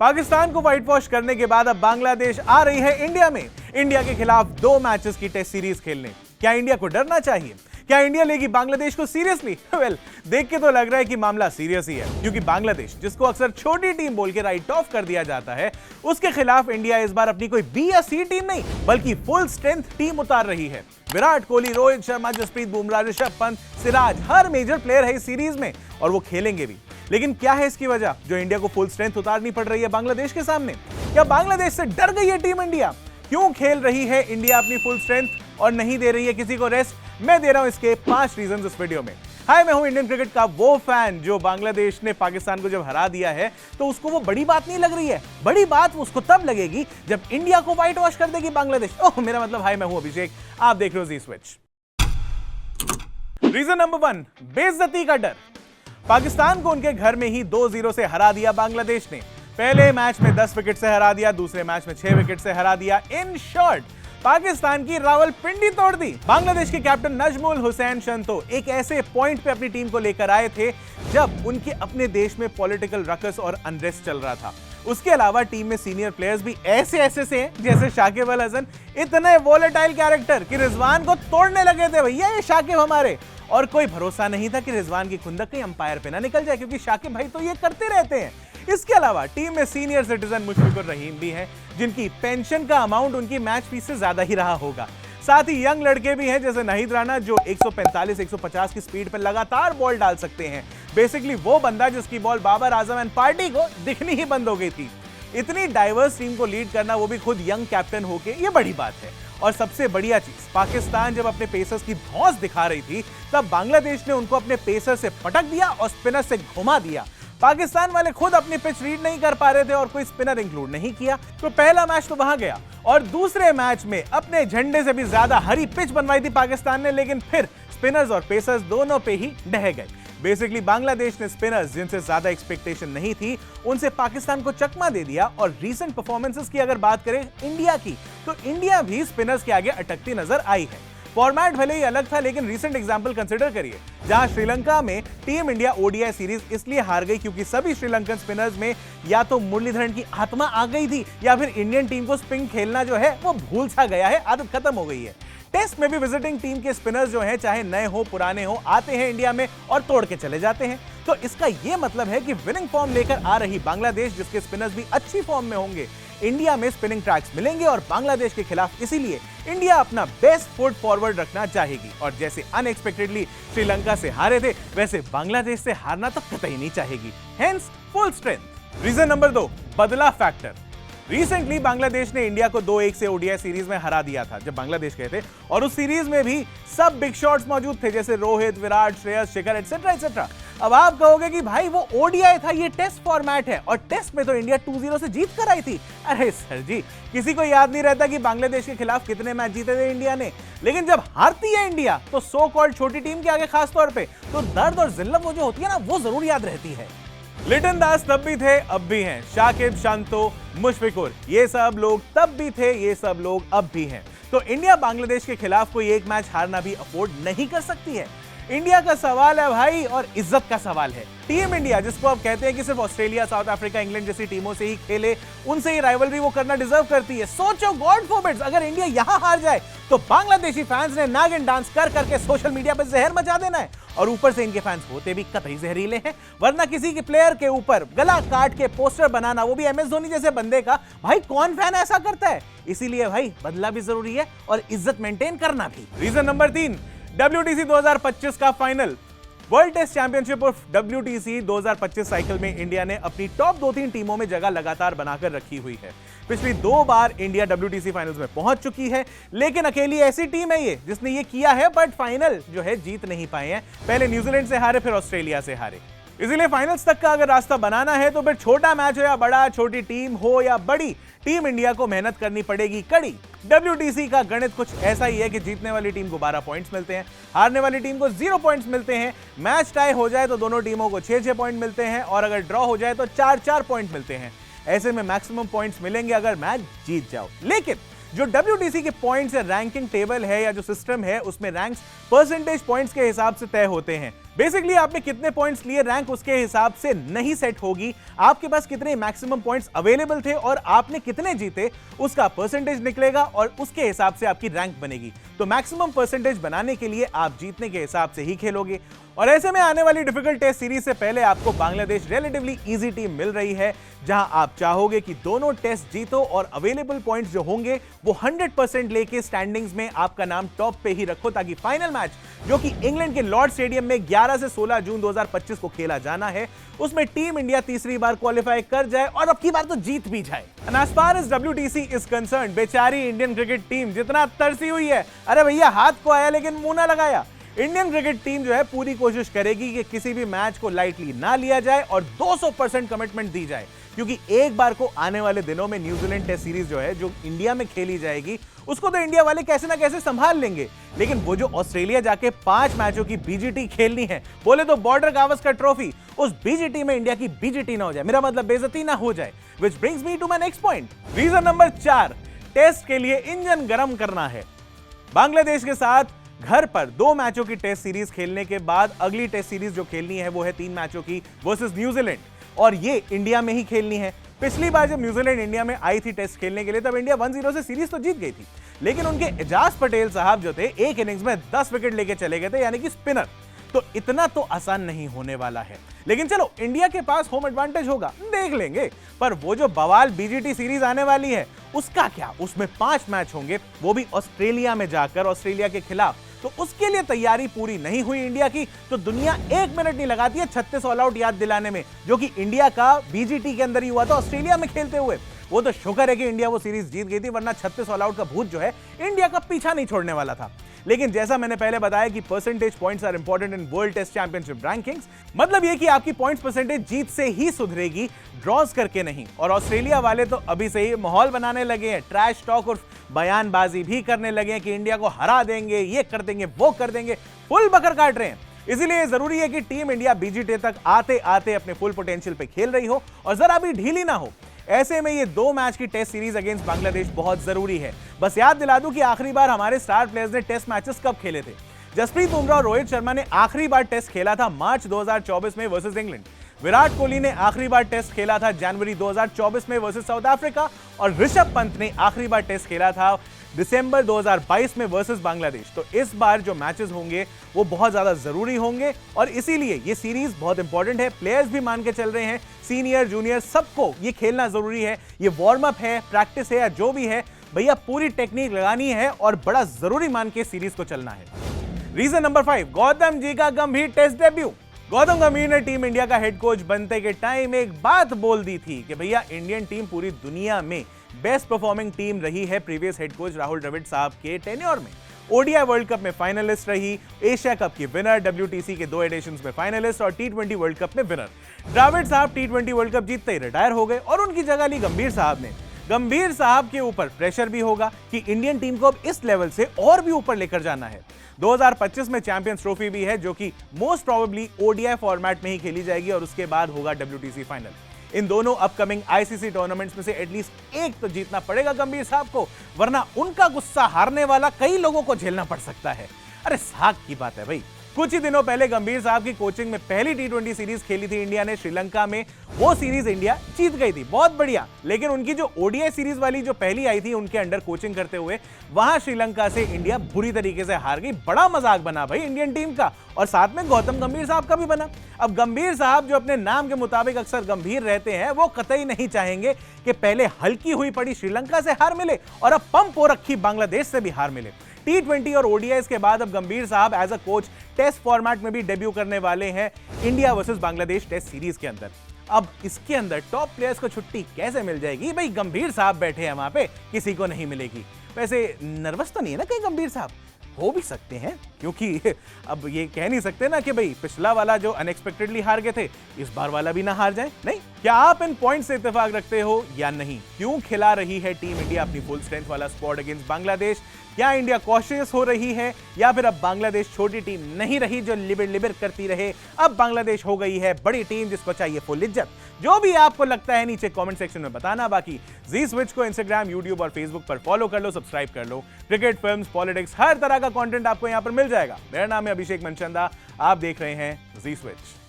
पाकिस्तान को white wash करने के बाद अब बांग्लादेश आ रही है इंडिया में, इंडिया के खिलाफ 2 मैचेस की टेस्ट सीरीज खेलने। क्या इंडिया को डरना चाहिए? क्या इंडिया लेगी बांग्लादेश को सीरियसली? वेल, देख के तो लग रहा है कि मामला सीरियस ही है, क्योंकि बांग्लादेश, जिसको अक्सर छोटी टीम बोल के राइट ऑफ कर दिया जाता है, उसके खिलाफ इंडिया इस बार अपनी कोई बी या सी टीम नहीं, बल्कि फुल स्ट्रेंथ टीम उतार रही है। विराट कोहली, रोहित शर्मा, जसप्रीत बुमराह, ऋषभ पंत, सिराज, हर मेजर प्लेयर है इस सीरीज में और वो खेलेंगे भी। लेकिन क्या है इसकी वजह जो इंडिया को फुल स्ट्रेंथ उतारनी पड़ रही है बांग्लादेश के सामने? क्या बांग्लादेश से डर गई है टीम इंडिया? क्यों खेल रही है इंडिया अपनी फुल स्ट्रेंथ और नहीं दे रही है किसी को रेस्ट? मैं दे रहा हूं इसके 5 रीजंस इस वीडियो में। हाय, मैं हूं इंडियन क्रिकेट का वो फैन जो बांग्लादेश ने पाकिस्तान को जब हरा दिया है तो उसको वो बड़ी बात नहीं लग रही है। बड़ी बात उसको तब लगेगी जब इंडिया को व्हाइट वॉश कर देगी बांग्लादेश। ओह, मेरा मतलब हाय, मैं हूं अभिषेक, आप देख रहे हो जी स्विच। रीजन नंबर 1, बेइज्जती का डर। पाकिस्तान को उनके घर में ही 2-0 से हरा दिया बांग्लादेश ने। पहले मैच में 10 विकेट से हरा दिया, दूसरे मैच में 6 विकेट से हरा दिया। इन शॉर्ट, पाकिस्तान की रावलपिंडी तोड़ दी। बांग्लादेश के कैप्टन नजमुल हुसैन शंतो एक ऐसे पॉइंट पे अपनी टीम को लेकर आए थे जब उनके अपने देश में पॉलिटिकल रकस और अनरेस्ट चल रहा था। उसके अलावा टीम में सीनियर प्लेयर्स भी ऐसे से हैं, जैसे शाकिब अल हसन, इतने वोलेटाइल कैरेक्टर कि रिजवान को तोड़ने लगे थे भैया ये शाकिब हमारे। और कोई भरोसा नहीं था कि रिजवान की खुंदक कहीं अंपायर पे ना निकल जाए, क्योंकि शाकिब भाई तो ये करते रहते हैं। इसके अलावा टीम में सीनियर सिटीजन मुशफिकुर रहीम भी हैं, जिनकी पेंशन का अमाउंट उनकी मैच फीस से ज्यादा ही रहा होगा। साथ ही यंग लड़के भी हैं जैसे नाहिद राणा, जो 145-150 की स्पीड पर लगातार बॉल डाल सकते हैं। बेसिकली वो बंदा जिसकी ball Babar Azam and party को दिखनी ही बंद हो गई थी। इतनी डाइवर्स टीम को लीड करना, वो भी खुद यंग कैप्टन होके, ये बड़ी बात है। और सबसे बढ़िया चीज, पाकिस्तान जब अपने पेसर्स की धौंस दिखा रही थी तब बांग्लादेश ने उनको अपने पेसर से पटक दिया और स्पिनर से घुमा दिया। पाकिस्तान वाले खुद अपनी पिच रीड नहीं कर पा रहे थे और कोई स्पिनर इंक्लूड नहीं किया, तो पहला मैच तो वहां गया। और दूसरे मैच में अपने झंडे से भी ज्यादा हरी पिच बनवाई थी पाकिस्तान ने, लेकिन फिर स्पिनर्स और पेसर्स दोनों पे ही ढह गए। बेसिकली बांग्लादेश ने स्पिनर्स जिनसे ज्यादा एक्सपेक्टेशन नहीं थी, उनसे पाकिस्तान को चकमा दे दिया। और रीसेंट परफॉर्मेंसेस की अगर बात करें इंडिया की, तो इंडिया भी स्पिनर्स के आगे अटकती नजर आई है। फॉर्मेट भले ही अलग था, लेकिन रीसेंट एग्जांपल कंसीडर करिए, जहां श्रीलंका में टीम इंडिया ओडीआई सीरीज इसलिए हार गई क्योंकि सभी श्रीलंकन स्पिनर्स में या तो मुरलीधरन की आत्मा आ गई थी या फिर इंडियन टीम को स्पिन खेलना जो है वो भूल सा गया है, आदत खत्म हो गई है। टेस्ट में भी विजिटिंग टीम के स्पिनर्स जो हैं, चाहे नए हो पुराने हो, आते हैं इंडिया में और तोड़ के चले जाते हैं। तो इसका यह मतलब है कि विनिंग फॉर्म लेकर आ रही बांग्लादेश, जिसके स्पिनर्स भी अच्छी फॉर्म में होंगे, इंडिया में स्पिनिंग ट्रैक्स मिलेंगे और बांग्लादेश के खिलाफ इसीलिए इंडिया अपना बेस्ट फुट फॉरवर्ड रखना चाहेगी। और जैसे अनएक्सपेक्टेडली श्रीलंका से हारे थे, वैसे बांग्लादेश से हारना तो कतई नहीं चाहेगी। Hence full strength. Reason number 2, बदला फैक्टर। रिसेंटली बांग्लादेश ने इंडिया को 2-1 से ओडीआई सीरीज में हरा दिया था जब बांग्लादेश गए थे, और उस सीरीज में भी सब बिग शॉट्स मौजूद थे, जैसे रोहित, विराट, श्रेयस, शिखर एटसेट्रा। अब आप कहोगे कि भाई वो ओडीआई था, ये टेस्ट फॉर्मेट है, और टेस्ट में तो इंडिया 2-0 से जीत कर आई थी। अरे सर जी, किसी को याद नहीं रहता कि बांग्लादेश के खिलाफ कितने मैच जीते थे इंडिया ने। लेकिन जब हारती है इंडिया तो सो कॉल्ड छोटी टीम के आगे खास तौर पे, तो दर्द और जिल्लत वो जो होती है ना, वो जरूर याद रहती है। लिटन दास तब भी थे, अब भी हैं। शाकिब, शंतो, मुशफिकुर, ये सब लोग तब भी थे, ये सब लोग अब भी हैं। तो इंडिया बांग्लादेश के खिलाफ कोई एक मैच हारना भी अफोर्ड नहीं कर सकती है। इंडिया का सवाल है भाई, और इज्जत का सवाल है। टीम इंडिया, जिसको आप कहते हैं कि सिर्फ ऑस्ट्रेलिया, साउथ अफ्रीका, इंग्लैंड जैसी टीमों से ही खेले, उनसे ही राइवलरी वो करना डिजर्व करती है। सोचो, गॉड फॉरबिड, अगर इंडिया यहां हार जाए तो बांग्लादेशी फैंस ने नागिन डांस कर करके सोशल मीडिया पर जहर मचा देना है। और ऊपर से इनके फैंस होते भी कतई जहरीले हैं, वरना किसी के प्लेयर के ऊपर गला काट के पोस्टर बनाना, वो भी एमएस धोनी जैसे बंदे का, भाई कौन फैन ऐसा करता है? इसीलिए भाई बदला भी जरूरी है और इज्जत मेंटेन करना भी। रीजन नंबर 3, WTC 2025 का final. World test championship of WTC 2025 cycle में इंडिया ने अपनी टॉप 2-3 टीमों में जगह लगातार बनाकर रखी हुई है। पिछली 2 बार इंडिया WTC फाइनल्स में पहुंच चुकी है, लेकिन अकेली ऐसी टीम है ये जिसने ये किया है, बट फाइनल जो है जीत नहीं पाए हैं। पहले न्यूजीलैंड से हारे, फिर ऑस्ट्रेलिया से हारे। इसीलिए फाइनल्स तक का अगर रास्ता बनाना है तो फिर छोटा मैच हो या बड़ा, छोटी टीम हो या बड़ी, टीम इंडिया को मेहनत करनी पड़ेगी कड़ी। WTC का गणित कुछ ऐसा ही है कि जीतने वाली टीम को 12 पॉइंट्स मिलते हैं, हारने वाली टीम को 0 पॉइंट्स मिलते हैं। मैच टाई हो जाए तो दोनों टीमों को 6-6 पॉइंट मिलते हैं, और अगर ड्रॉ हो जाए तो 4-4 पॉइंट मिलते हैं। ऐसे में मैक्सिमम पॉइंट्स मिलेंगे अगर मैच जीत जाओ। लेकिन जो WTC के पॉइंट्स या रैंकिंग टेबल है या जो सिस्टम है, उसमें रैंक्स परसेंटेज पॉइंट्स के हिसाब से तय होते हैं। बेसिकली आपने कितने पॉइंट्स लिए रैंक उसके हिसाब से नहीं सेट होगी, आपके पास कितने मैक्सिमम पॉइंट्स अवेलेबल थे और आपने कितने जीते उसका परसेंटेज निकलेगा और उसके हिसाब से आपकी रैंक बनेगी। तो मैक्सिमम परसेंटेज बनाने के लिए आप जीतने के हिसाब से ही खेलोगे और ऐसे में आने वाली डिफिकल्ट टेस्ट सीरीज से पहले आपको बांग्लादेश रिलेटिवली इजी टीम मिल रही है, जहां आप चाहोगे कि दोनों टेस्ट जीतो और अवेलेबल पॉइंट्स जो होंगे वो 100% लेके स्टैंडिंग्स में आपका नाम टॉप पे ही रखो, ताकि फाइनल मैच जो कि इंग्लैंड के लॉर्ड स्टेडियम में 11 से 16 जून 2025 को खेला जाना है, उसमें टीम इंडिया तीसरी बार क्वालिफाई कर जाए और अब की बार तो जीत भी जाए। And as far as WTC is concerned, बेचारी इंडियन क्रिकेट टीम जितना तरसी हुई है, अरे भैया हाथ को आया लेकिन मुंह ना लगाया। इंडियन क्रिकेट टीम जो है पूरी कोशिश करेगी कि किसी भी मैच को लाइटली ना लिया जाए और 200% कमिटमेंट दी जाए, क्योंकि एक बार को आने वाले दिनों में न्यूजीलैंड टेस्ट सीरीज जो है, जो इंडिया में खेली जाएगी, उसको तो इंडिया वाले कैसे ना कैसे संभाल लेंगे, लेकिन वो जो ऑस्ट्रेलिया जाके 5 मैचों की बीजीटी खेलनी है, बोले तो बॉर्डर गावस्कर ट्रॉफी, उस बीजीटी में इंडिया की बीजीटी ना हो जाए, मेरा मतलब बेइज्जती ना हो जाए। Which brings me to my next point. Reason number 4, test के लिए इंजन गर्म करना है। बांग्लादेश के साथ घर पर 2 मैचों की टेस्ट सीरीज खेलने के बाद अगली टेस्ट सीरीज जो खेलनी है वो है 3 मैचों की वर्सेस न्यूजीलैंड, और ये इंडिया में ही खेलनी है। पिछली बार जब न्यूजीलैंड इंडिया में आई थी टेस्ट खेलने के लिए, तब इंडिया 1-0 से सीरीज तो जीत गई थी, लेकिन उनके एजाज पटेल साहब जो थे एक इनिंग्स में 10 विकेट लेके चले गए थे, यानी कि स्पिनर। तो इतना तो आसान नहीं होने वाला है, लेकिन चलो इंडिया के पास होम एडवांटेज होगा, देख लेंगे। पर वो जो बवाल बीजीटी सीरीज आने वाली है उसका क्या, उसमें 5 मैच होंगे, वो भी ऑस्ट्रेलिया में जाकर, ऑस्ट्रेलिया के खिलाफ। तो उसके लिए तैयारी पूरी नहीं हुई इंडिया की, तो दुनिया 1 मिनट नहीं लगाती है 36 ऑल आउट याद दिलाने में, जो कि इंडिया का बीजीटी के अंदर ही हुआ था ऑस्ट्रेलिया में खेलते हुए। वो तो शुक्र है कि इंडिया वो सीरीज जीत गई थी, वरना 36 ऑल आउट का भूत जो है इंडिया का पीछा नहीं छोड़ने वाला था। लेकिन जैसा मैंने पहले बताया कि percentage points are important in world test championship rankings, मतलब ये कि आपकी पॉइंट्स परसेंटेज जीत से ही सुधरेगी, ड्रॉज करके नहीं। और ऑस्ट्रेलिया वाले तो अभी से ही माहौल बनाने लगे हैं, ट्रैश टॉक और बयानबाजी भी करने लगे हैं कि इंडिया को हरा देंगे, ये कर देंगे, वो कर देंगे, फुल बकर काट रहे हैं। इसीलिए जरूरी है कि टीम इंडिया बीजीटी तक आते आते अपने फुल पोटेंशियल पे खेल रही हो और जरा भी ढीली ना हो। ऐसे में ये 2 मैच की टेस्ट सीरीज अगेंस्ट बांग्लादेश बहुत जरूरी है। बस याद दिला दूं कि आखिरी बार हमारे स्टार प्लेयर्स ने टेस्ट मैचेस कब खेले थे। जसप्रीत बुमराह और रोहित शर्मा ने आखिरी बार टेस्ट खेला था मार्च 2024 में वर्सेस इंग्लैंड। विराट कोहली ने आखिरी बार टेस्ट खेला था जनवरी 2024 में वर्सेस साउथ अफ्रीका, और ऋषभ पंत ने आखिरी बार टेस्ट खेला था दिसंबर 2022 में वर्सेस बांग्लादेश। तो इस बार जो मैचेस होंगे वो बहुत ज्यादा जरूरी होंगे और इसीलिए ये सीरीज बहुत इंपॉर्टेंट है। प्लेयर्स भी मान के चल रहे हैं, सीनियर जूनियर सबको ये खेलना जरूरी है। ये वार्म अप है, प्रैक्टिस है या जो भी है, भैया पूरी टेक्निक लगानी है और बड़ा जरूरी मान के सीरीज को चलना है। रीजन नंबर 5, गौतम जी का गंभीर टेस्ट डेब्यू। गौतम गंभीर ने टीम इंडिया का हेड कोच बनते के टाइम एक बात बोल दी थी कि भैया इंडियन टीम पूरी दुनिया में बेस्ट परफॉर्मिंग टीम रही है previous head coach Rahul Dravid साहब के टेन्योर में। ओडीआई वर्ल्ड कप में फाइनलिस्ट रही, एशिया कप की विनर, WTC के 2 एडिशंस में फाइनलिस्ट और T20 वर्ल्ड कप में विनर। द्रविड़ साहब T20 वर्ल्ड कप जीतते ही रिटायर हो गए और उनकी जगह ली गंभीर साहब ने। गंभीर साहब के ऊपर प्रेशर भी होगा कि इंडियन टीम को अब इस लेवल से और भी ऊपर लेकर जाना है। 2025 में चैंपियंस ट्रॉफी भी है, जो कि मोस्ट प्रोबेबली ओडीआई फॉर्मेट में ही खेली जाएगी और उसके बाद होगा WTC फाइनल। इन दोनों अपकमिंग आईसीसी टूर्नामेंट्स में से एटलीस्ट एक तो जीतना पड़ेगा गंभीर साहब को, वरना उनका गुस्सा हारने वाला कई लोगों को झेलना पड़ सकता है। अरे साख की बात है भाई, कुछ ही दिनों पहले गंभीर साहब की कोचिंग में पहली T20 सीरीज खेली थी इंडिया ने श्रीलंका में, वो सीरीज इंडिया जीत गई थी, बहुत बढ़िया। लेकिन उनकी जो ओडीआई सीरीज वाली जो पहली आई थी उनके अंडर कोचिंग करते हुए, वहां श्रीलंका से इंडिया बुरी तरीके से हार गई। बड़ा मजाक बना भाई इंडियन टीम का, और साथ में गौतम गंभीर साहब का भी बना। अब गंभीर साहब जो अपने नाम के मुताबिक अक्सर गंभीर रहते हैं, वो कतई नहीं चाहेंगे कि पहले हल्की हुई पड़ी श्रीलंका से हार मिले और अब पंप हो रखी बांग्लादेश से भी हार मिले। T20 और ODIs के बाद अब गंभीर साहब as a coach test format में भी डेब्यू करने वाले हैं India versus Bangladesh test series के अंदर। अब इसके अंदर टॉप प्लेयर्स को छुट्टी कैसे मिल जाएगी भाई? गंभीर साहब बैठे हैं वहां पे, किसी को नहीं मिलेगी। वैसे नर्वस तो नहीं है ना कहीं गंभीर साहब? हो भी सकते हैं, क्योंकि अब ये कह नहीं सकते ना कि भाई पिछला वाला जो अनएक्सपेक्टेडली हार गए थे, इस बार वाला भी ना हार जाए। नहीं, क्या आप इन पॉइंट से इत्तेफाक रखते हो या नहीं? क्यों खिला रही है टीम इंडिया अपनी फुल स्ट्रेंथ वाला स्क्वाड अगेंस्ट बांग्लादेश? क्या इंडिया कॉशियस हो रही है या फिर अब बांग्लादेश छोटी टीम नहीं रही जो लिबिर लिबिर करती रहे? अब बांग्लादेश हो गई है बड़ी टीम जिसको चाहिए फुल इज्जत। जो भी आपको लगता है नीचे कमेंट सेक्शन में बताना। बाकी जी स्विच को इंस्टाग्राम, यूट्यूब और फेसबुक पर फॉलो कर लो, सब्सक्राइब कर लो। क्रिकेट, फिल्म्स, पॉलिटिक्स, हर तरह का कंटेंट आपको यहां पर मिल जाएगा। मेरा नाम है अभिषेक मनचंदा, आप देख रहे हैं जी स्विच।